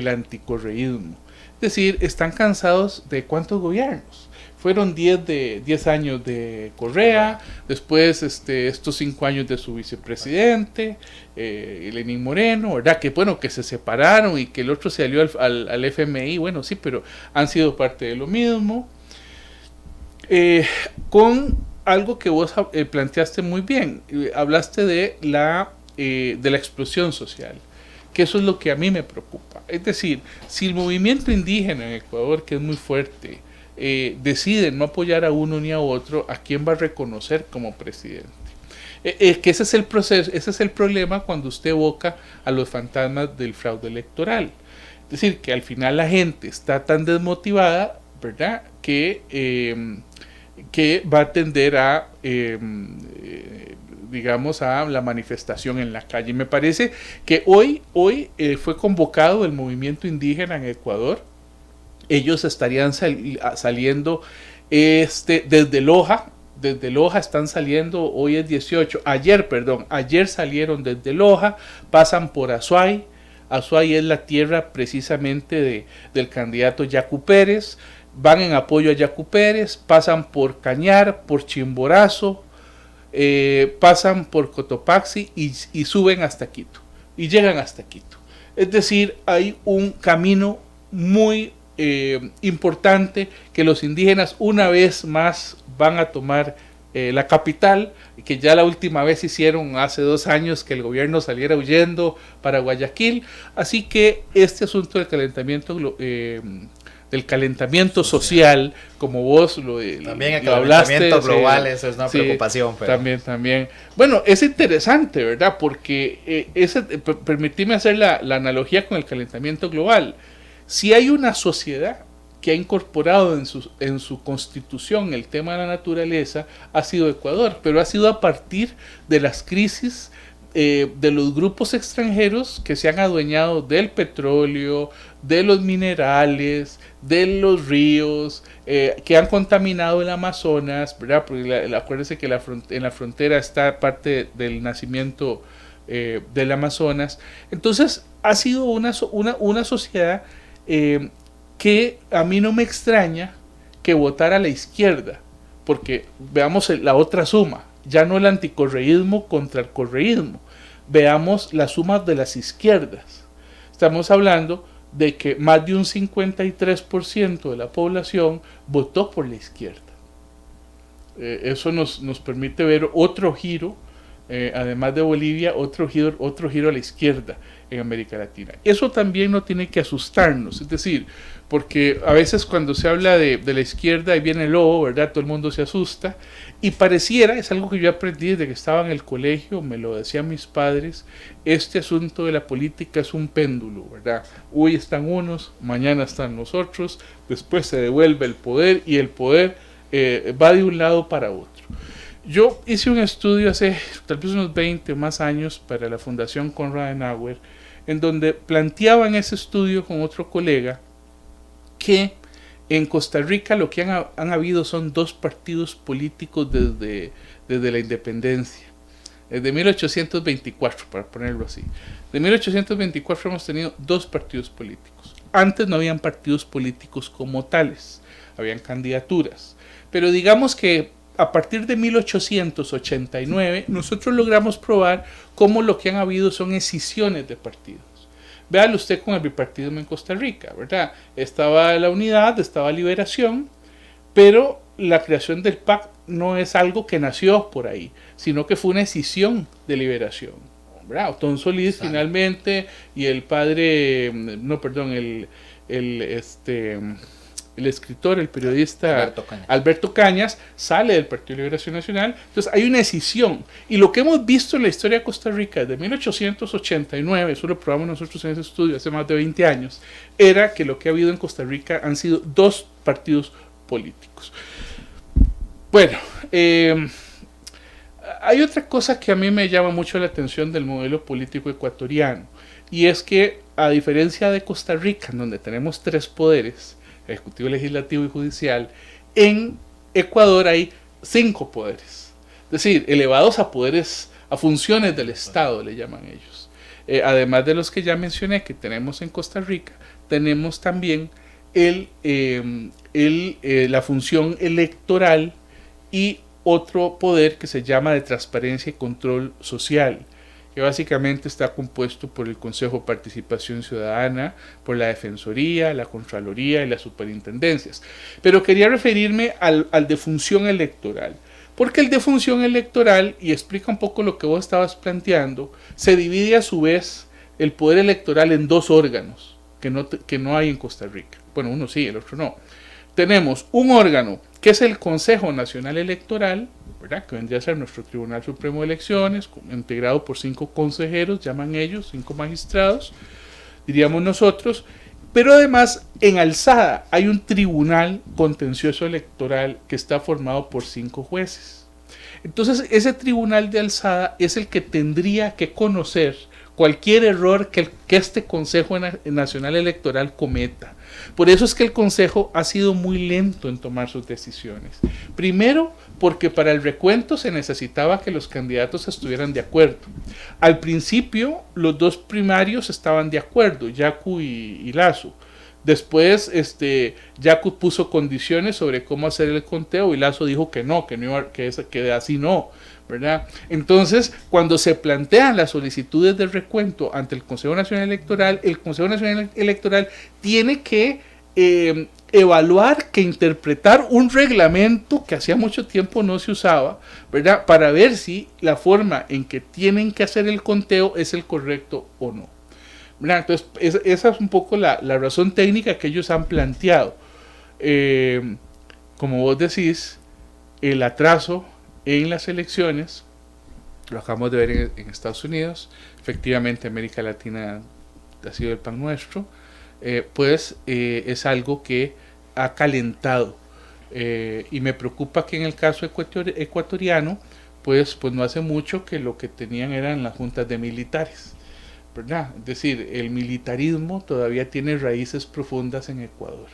anticorreísmo. Es decir, están cansados de cuántos gobiernos. Fueron 10 años de Correa, después estos 5 años de su vicepresidente, Lenín Moreno, ¿verdad? Que se separaron y que el otro se alió al FMI, bueno, sí, pero han sido parte de lo mismo. Con algo que vos planteaste muy bien, hablaste de la explosión social, que eso es lo que a mí me preocupa. Es decir, si el movimiento indígena en Ecuador, que es muy fuerte, decide no apoyar a uno ni a otro, ¿a quién va a reconocer como presidente? Que ese es el proceso, ese es el problema cuando usted evoca a los fantasmas del fraude electoral. Es decir, que al final la gente está tan desmotivada, ¿verdad?, que va a tender a a la manifestación en la calle. Y me parece que hoy fue convocado el movimiento indígena en Ecuador. Ellos estarían saliendo desde Loja. Desde Loja están saliendo, hoy es 18, ayer salieron desde Loja, pasan por Azuay. Azuay es la tierra precisamente del candidato Yacu Pérez. Van en apoyo a Yacu Pérez, pasan por Cañar, por Chimborazo, pasan por Cotopaxi y suben hasta Quito y llegan hasta Quito. Es decir, hay un camino muy importante que los indígenas una vez más van a tomar la capital, que ya la última vez hicieron hace 2 años que el gobierno saliera huyendo para Guayaquil. Así que este asunto del calentamiento social, como vos también el lo hablaste, calentamiento global, eso es una preocupación. Pero... También. Bueno, es interesante, ¿verdad? Porque permitime hacer la analogía con el calentamiento global. Si hay una sociedad que ha incorporado en su constitución el tema de la naturaleza, ha sido Ecuador, pero ha sido a partir de las crisis de los grupos extranjeros que se han adueñado del petróleo, de los minerales, de los ríos, que han contaminado el Amazonas, ¿verdad? Porque acuérdense que en la frontera está parte del nacimiento del Amazonas. Entonces ha sido una sociedad que a mí no me extraña que votara a la izquierda, porque veamos la otra suma, ya no el anticorreísmo contra el correísmo, veamos la suma de las izquierdas. Estamos hablando de que más de un 53% de la población votó por la izquierda. Eso nos permite ver otro giro, además de Bolivia, otro giro a la izquierda en América Latina. Eso también no tiene que asustarnos, es decir, porque a veces cuando se habla de la izquierda, ahí viene el lobo, ¿verdad? Todo el mundo se asusta, y pareciera, es algo que yo aprendí desde que estaba en el colegio, me lo decían mis padres, este asunto de la política es un péndulo, ¿verdad? Hoy están unos, mañana están los otros, después se devuelve el poder, y el poder va de un lado para otro. Yo hice un estudio hace tal vez unos 20 o más años para la Fundación Konrad Adenauer, en donde planteaba en ese estudio con otro colega que en Costa Rica lo que han habido son 2 partidos políticos desde la independencia. Desde 1824, para ponerlo así. De 1824 hemos tenido 2 partidos políticos. Antes no habían partidos políticos como tales, habían candidaturas. Pero digamos que a partir de 1889 nosotros logramos probar cómo lo que han habido son escisiones de partidos. Véalo usted con el bipartidismo en Costa Rica, ¿verdad? Estaba la unidad, estaba Liberación, pero la creación del PAC no es algo que nació por ahí, sino que fue una decisión de Liberación, ¿verdad? Otón Solís finalmente y el padre, no, perdón, el escritor, el periodista Alberto Cañas sale del Partido de Liberación Nacional. Entonces hay una decisión, y lo que hemos visto en la historia de Costa Rica desde 1889, eso lo probamos nosotros en ese estudio hace más de 20 años, era que lo que ha habido en Costa Rica han sido dos partidos políticos. Bueno, hay otra cosa que a mí me llama mucho la atención del modelo político ecuatoriano, y es que a diferencia de Costa Rica, en donde tenemos tres poderes, ejecutivo, legislativo y judicial, en Ecuador hay 5 poderes, es decir, elevados a poderes, a funciones del Estado, le llaman ellos. Además de los que ya mencioné que tenemos en Costa Rica, tenemos también la función electoral y otro poder que se llama de transparencia y control social, que básicamente está compuesto por el Consejo de Participación Ciudadana, por la Defensoría, la Contraloría y las Superintendencias. Pero quería referirme al de función electoral, porque el de función electoral, y explica un poco lo que vos estabas planteando, se divide a su vez el poder electoral en 2 órganos que no hay en Costa Rica. Bueno, uno sí, el otro no. Tenemos un órgano que es el Consejo Nacional Electoral, ¿verdad?, que vendría a ser nuestro Tribunal Supremo de Elecciones, integrado por 5 consejeros, llaman ellos, 5 magistrados, diríamos nosotros, pero además en alzada hay un Tribunal Contencioso Electoral que está formado por 5 jueces. Entonces ese tribunal de alzada es el que tendría que conocer cualquier error que este Consejo Nacional Electoral cometa. Por eso es que el Consejo ha sido muy lento en tomar sus decisiones. Primero, porque para el recuento se necesitaba que los candidatos estuvieran de acuerdo. Al principio, los 2 primarios estaban de acuerdo, Yacu y Lazo. Después, Yacu puso condiciones sobre cómo hacer el conteo y Lazo dijo que no iba, que así no, ¿verdad? Entonces, cuando se plantean las solicitudes de recuento ante el Consejo Nacional Electoral, el Consejo Nacional Electoral tiene que evaluar, que interpretar un reglamento que hacía mucho tiempo no se usaba, ¿verdad?, para ver si la forma en que tienen que hacer el conteo es el correcto o no. Entonces, esa es un poco la razón técnica que ellos han planteado. Como vos decís, el atraso en las elecciones, lo acabamos de ver en Estados Unidos, efectivamente América Latina ha sido el pan nuestro, es algo que ha calentado, y me preocupa que en el caso ecuatoriano, pues no hace mucho que lo que tenían eran las juntas de militares, ¿verdad? Es decir, el militarismo todavía tiene raíces profundas en Ecuador.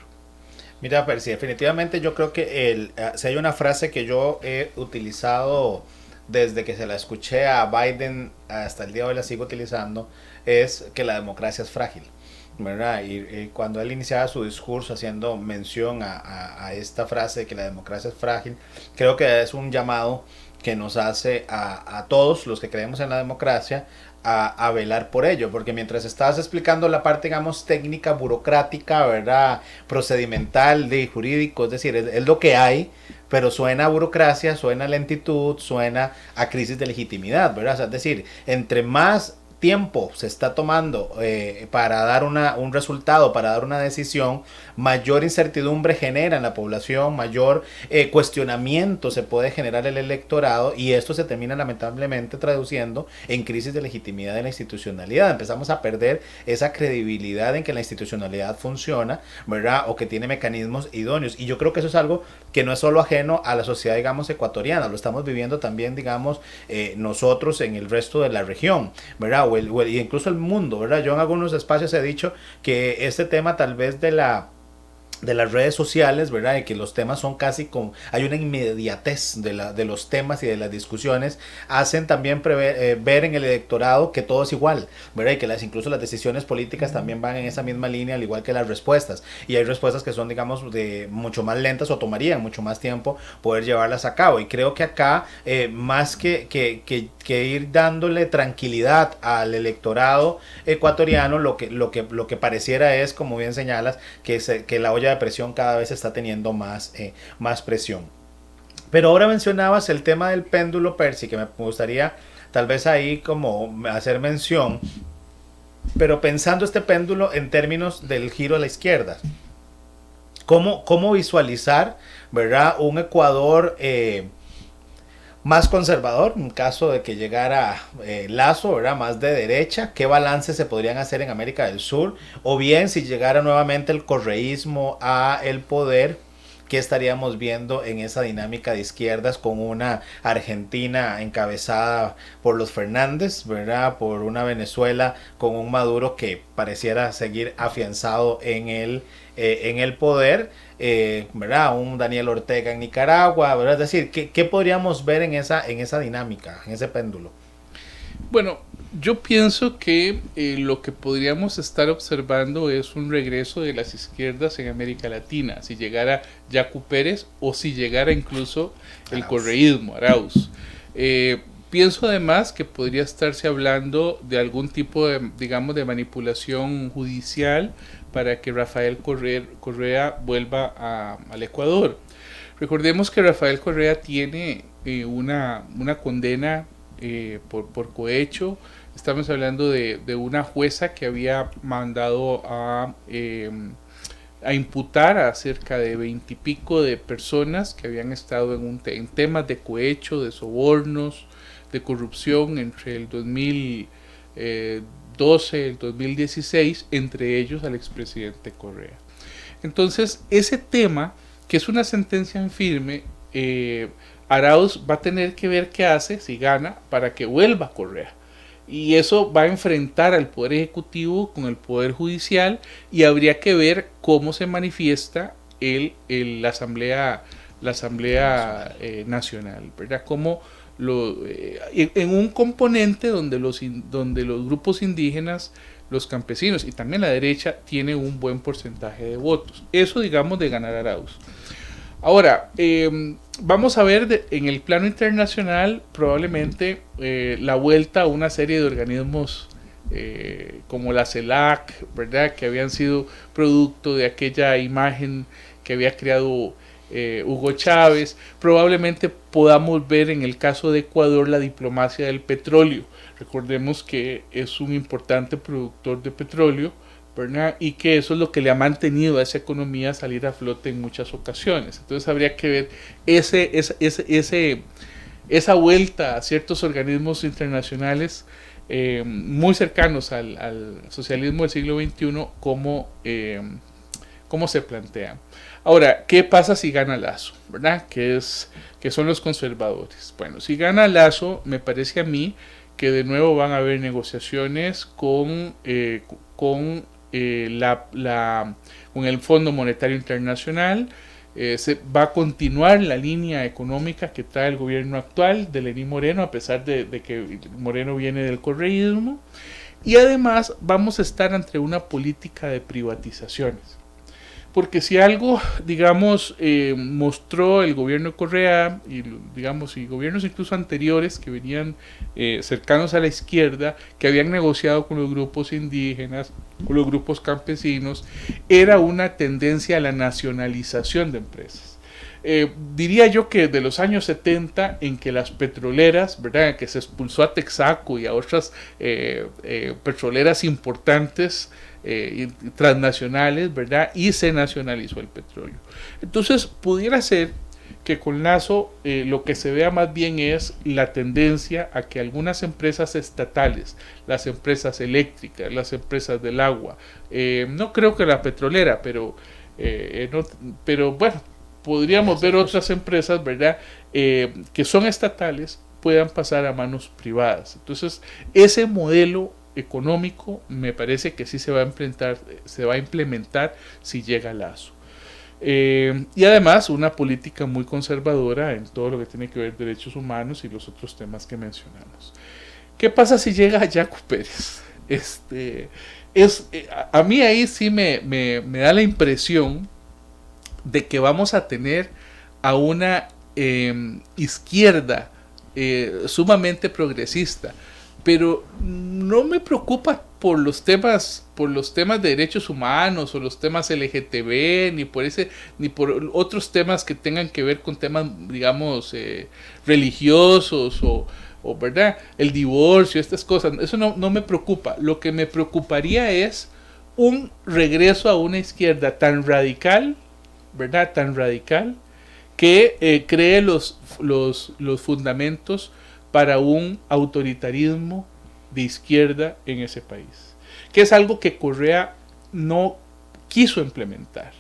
Mira, Percy, definitivamente yo creo que si hay una frase que yo he utilizado desde que se la escuché a Biden hasta el día de hoy, la sigo utilizando, es que la democracia es frágil, ¿verdad? Y cuando él iniciaba su discurso haciendo mención a esta frase de que la democracia es frágil, creo que es un llamado que nos hace a todos los que creemos en la democracia a velar por ello, porque mientras estabas explicando la parte, digamos, técnica, burocrática, ¿verdad?, procedimental, de jurídico, es decir, es lo que hay, pero suena a burocracia, suena a lentitud, suena a crisis de legitimidad, ¿verdad? O sea, es decir, entre más tiempo se está tomando para dar un resultado, para dar una decisión, mayor incertidumbre genera en la población, mayor cuestionamiento se puede generar en el electorado, y esto se termina lamentablemente traduciendo en crisis de legitimidad de la institucionalidad. Empezamos a perder esa credibilidad en que la institucionalidad funciona, ¿verdad?, o que tiene mecanismos idóneos, y yo creo que eso es algo que no es solo ajeno a la sociedad, digamos, ecuatoriana, lo estamos viviendo también, digamos, nosotros en el resto de la región, ¿verdad?, y incluso el mundo, ¿verdad? Yo en algunos espacios he dicho que este tema tal vez de las redes sociales, ¿verdad?, y que los temas son casi como, hay una inmediatez de los temas y de las discusiones, hacen también ver en el electorado que todo es igual, ¿verdad?, y que incluso las decisiones políticas también van en esa misma línea, al igual que las respuestas, y hay respuestas que son, digamos, mucho más lentas o tomarían mucho más tiempo poder llevarlas a cabo, y creo que acá, más que que ir dándole tranquilidad al electorado ecuatoriano. Lo que pareciera es, como bien señalas, que la olla de presión cada vez está teniendo más presión. Pero ahora mencionabas el tema del péndulo, Percy, que me gustaría tal vez ahí como hacer mención, pero pensando este péndulo en términos del giro a la izquierda. ¿Cómo visualizar, ¿verdad?, un Ecuador más conservador en caso de que llegara Lasso, ¿verdad?, más de derecha? ¿Qué balances se podrían hacer en América del Sur? O bien, si llegara nuevamente el correísmo a el poder, ¿qué estaríamos viendo en esa dinámica de izquierdas con una Argentina encabezada por los Fernández, ¿verdad?, por una Venezuela con un Maduro que pareciera seguir afianzado en el poder, ¿verdad?, un Daniel Ortega en Nicaragua, ¿verdad? Es decir, ¿qué podríamos ver en esa dinámica, en ese péndulo? Bueno, yo pienso que lo que podríamos estar observando es un regreso de las izquierdas en América Latina, si llegara Yacu Pérez o si llegara incluso el correísmo, Arauz. Pienso además que podría estarse hablando de algún tipo de, digamos, de manipulación judicial para que Rafael Correa vuelva al Ecuador. Recordemos que Rafael Correa tiene una condena por cohecho. Estamos hablando de una jueza que había mandado a imputar a cerca de 20 y pico de personas que habían estado en temas de cohecho, de sobornos, de corrupción entre el 2012 y el 2016, entre ellos al expresidente Correa. Entonces, ese tema, que es una sentencia en firme, Arauz va a tener que ver qué hace si gana para que vuelva Correa. Y eso va a enfrentar al Poder Ejecutivo con el Poder Judicial, y habría que ver cómo se manifiesta la Asamblea Nacional, ¿verdad? Cómo en un componente donde los grupos indígenas, los campesinos y también la derecha tienen un buen porcentaje de votos. Eso, digamos, de ganar Arauz. Ahora, vamos a ver en el plano internacional probablemente la vuelta a una serie de organismos como la CELAC, ¿verdad?, que habían sido producto de aquella imagen que había creado Hugo Chávez. Probablemente podamos ver en el caso de Ecuador la diplomacia del petróleo. Recordemos que es un importante productor de petróleo, ¿verdad?, y que eso es lo que le ha mantenido a esa economía salir a flote en muchas ocasiones. Entonces habría que ver esa vuelta a ciertos organismos internacionales muy cercanos al socialismo del siglo XXI, cómo se plantean. Ahora, ¿qué pasa si gana Lasso, ¿verdad?, que son los conservadores? Bueno, si gana Lasso, me parece a mí que de nuevo van a haber negociaciones con el Fondo Monetario Internacional. Se va a continuar la línea económica que trae el gobierno actual de Lenín Moreno, a pesar de que Moreno viene del correísmo, y además vamos a estar ante una política de privatizaciones. Porque si algo, digamos, mostró el gobierno de Correa y gobiernos incluso anteriores que venían cercanos a la izquierda, que habían negociado con los grupos indígenas, con los grupos campesinos, era una tendencia a la nacionalización de empresas. Diría yo que de los años 70, en que las petroleras, ¿verdad?, que se expulsó a Texaco y a otras petroleras importantes, transnacionales, ¿verdad?, y se nacionalizó el petróleo. Entonces pudiera ser que con Lasso lo que se vea más bien es la tendencia a que algunas empresas estatales, las empresas eléctricas, las empresas del agua, no creo que la petrolera, pero bueno, podríamos ver otras empresas, ¿verdad?, que son estatales, puedan pasar a manos privadas. Entonces ese modelo económico me parece que sí se va a implementar si llega Lasso. Y además una política muy conservadora en todo lo que tiene que ver derechos humanos y los otros temas que mencionamos. ¿Qué pasa si llega Yacu Pérez? A mí ahí sí me da la impresión de que vamos a tener a una izquierda sumamente progresista, pero no me preocupa por los temas de derechos humanos o los temas LGTB, ni por otros temas que tengan que ver con temas, digamos, religiosos o verdad, el divorcio, estas cosas. Eso no me preocupa. Lo que me preocuparía es un regreso a una izquierda tan radical, ¿verdad? Tan radical, que cree los fundamentos para un autoritarismo de izquierda en ese país, que es algo que Correa no quiso implementar.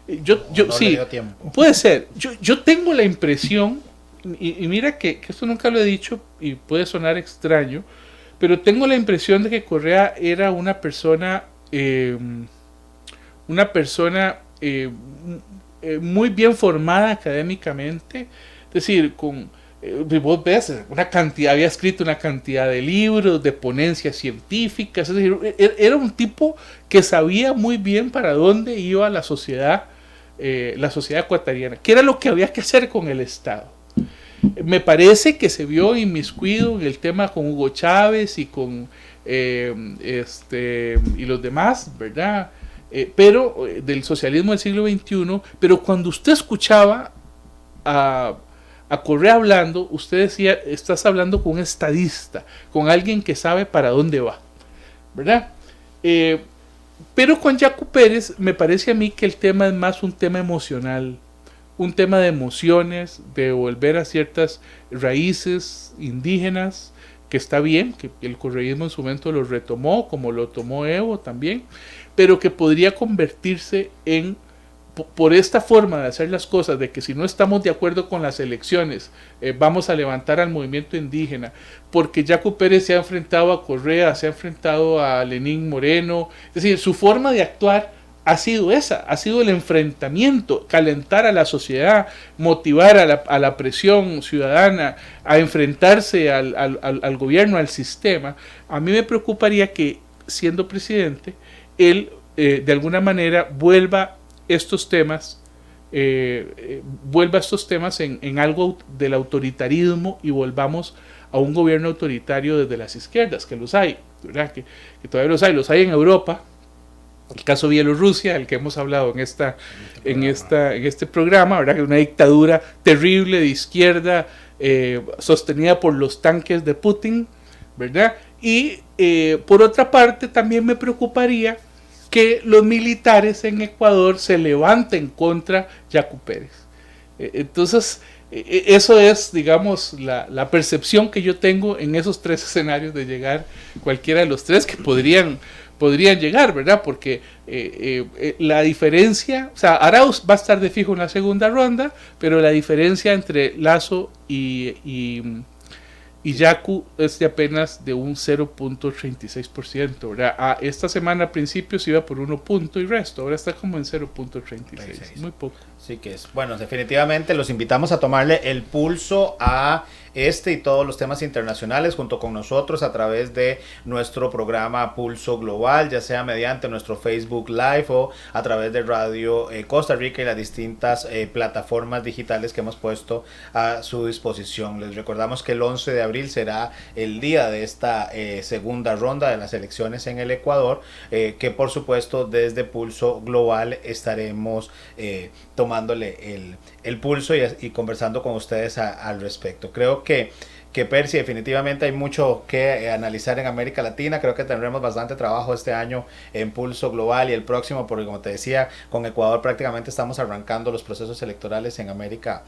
No sí, le dio tiempo. Puede ser. Yo tengo la impresión, y mira que esto nunca lo he dicho y puede sonar extraño, pero tengo la impresión de que Correa era una persona muy bien formada académicamente, es decir, vos ves, había escrito una cantidad de libros, de ponencias científicas, es decir, era un tipo que sabía muy bien para dónde iba la sociedad ecuatoriana, qué era lo que había que hacer con el Estado. Me parece que se vio inmiscuido en el tema con Hugo Chávez y con y los demás, ¿verdad? Pero del socialismo del siglo XXI, pero cuando usted escuchaba a Correa hablando, usted decía, estás hablando con un estadista, con alguien que sabe para dónde va, ¿verdad? Pero con Yacu Pérez me parece a mí que el tema es más un tema emocional, un tema de emociones, de volver a ciertas raíces indígenas, que está bien, que el correísmo en su momento lo retomó, como lo tomó Evo también, pero que podría convertirse en, por esta forma de hacer las cosas, de que si no estamos de acuerdo con las elecciones, vamos a levantar al movimiento indígena, porque Yacu Pérez se ha enfrentado a Correa, se ha enfrentado a Lenín Moreno, es decir, su forma de actuar ha sido esa, ha sido el enfrentamiento, calentar a la sociedad, motivar a la presión ciudadana, a enfrentarse al gobierno, al sistema. A mí me preocuparía que, siendo presidente, él de alguna manera vuelva estos temas en algo del autoritarismo y volvamos a un gobierno autoritario desde las izquierdas, que los hay, ¿verdad? Que todavía los hay en Europa. El caso Bielorrusia, el que hemos hablado en este programa, ¿verdad? Que es una dictadura terrible de izquierda, sostenida por los tanques de Putin, ¿verdad? Y por otra parte también me preocuparía que los militares en Ecuador se levanten contra Yacu Pérez. Entonces, eso es, digamos, la percepción que yo tengo en esos tres escenarios de llegar cualquiera de los tres que podrían llegar, ¿verdad? Porque la diferencia, o sea, Arauz va a estar de fijo en la segunda ronda, pero la diferencia entre Lasso y Yacu es de apenas de un 0.36%, ¿verdad? Esta semana al principio se iba por 1 punto y resto, ahora está como en 0.36, muy poco. Sí que es, bueno, definitivamente los invitamos a tomarle el pulso a este y todos los temas internacionales junto con nosotros a través de nuestro programa Pulso Global, ya sea mediante nuestro Facebook Live o a través de Radio Costa Rica y las distintas plataformas digitales que hemos puesto a su disposición. Les recordamos que el 11 de abril será el día de esta segunda ronda de las elecciones en el Ecuador, que por supuesto desde Pulso Global estaremos tomándole el pulso y conversando con ustedes al respecto. Creo que Percy, definitivamente hay mucho que analizar en América Latina. Creo que tendremos bastante trabajo este año en Pulso Global y el próximo, porque como te decía, con Ecuador prácticamente estamos arrancando los procesos electorales en América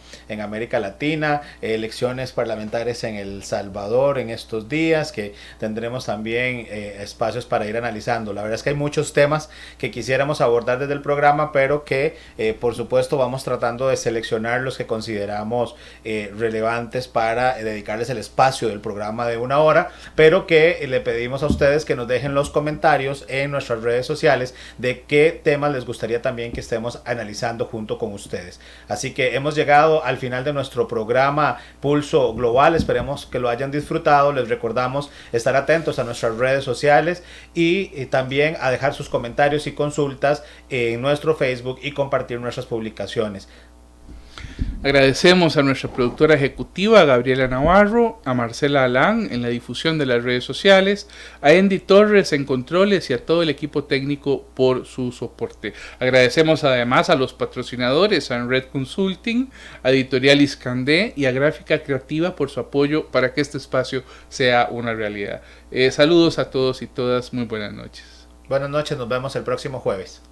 Latina, elecciones parlamentarias en El Salvador en estos días, que tendremos también espacios para ir analizando. La verdad es que hay muchos temas que quisiéramos abordar desde el programa, pero que por supuesto vamos tratando de seleccionar los que consideramos relevantes para dedicarles el espacio del programa de 1 hora, pero que le pedimos a ustedes que nos dejen los comentarios en nuestras redes sociales de qué temas les gustaría también que estemos analizando junto con ustedes. Así que hemos llegado al final de nuestro programa Pulso Global, esperemos que lo hayan disfrutado. Les recordamos estar atentos a nuestras redes sociales y también a dejar sus comentarios y consultas en nuestro Facebook y compartir nuestras publicaciones. Agradecemos a nuestra productora ejecutiva Gabriela Navarro, a Marcela Alán en la difusión de las redes sociales, a Andy Torres en controles y a todo el equipo técnico por su soporte. Agradecemos además a los patrocinadores, a Red Consulting, a Editorial Iscandé y a Gráfica Creativa por su apoyo para que este espacio sea una realidad. Saludos a todos y todas, muy buenas noches. Buenas noches, nos vemos el próximo jueves.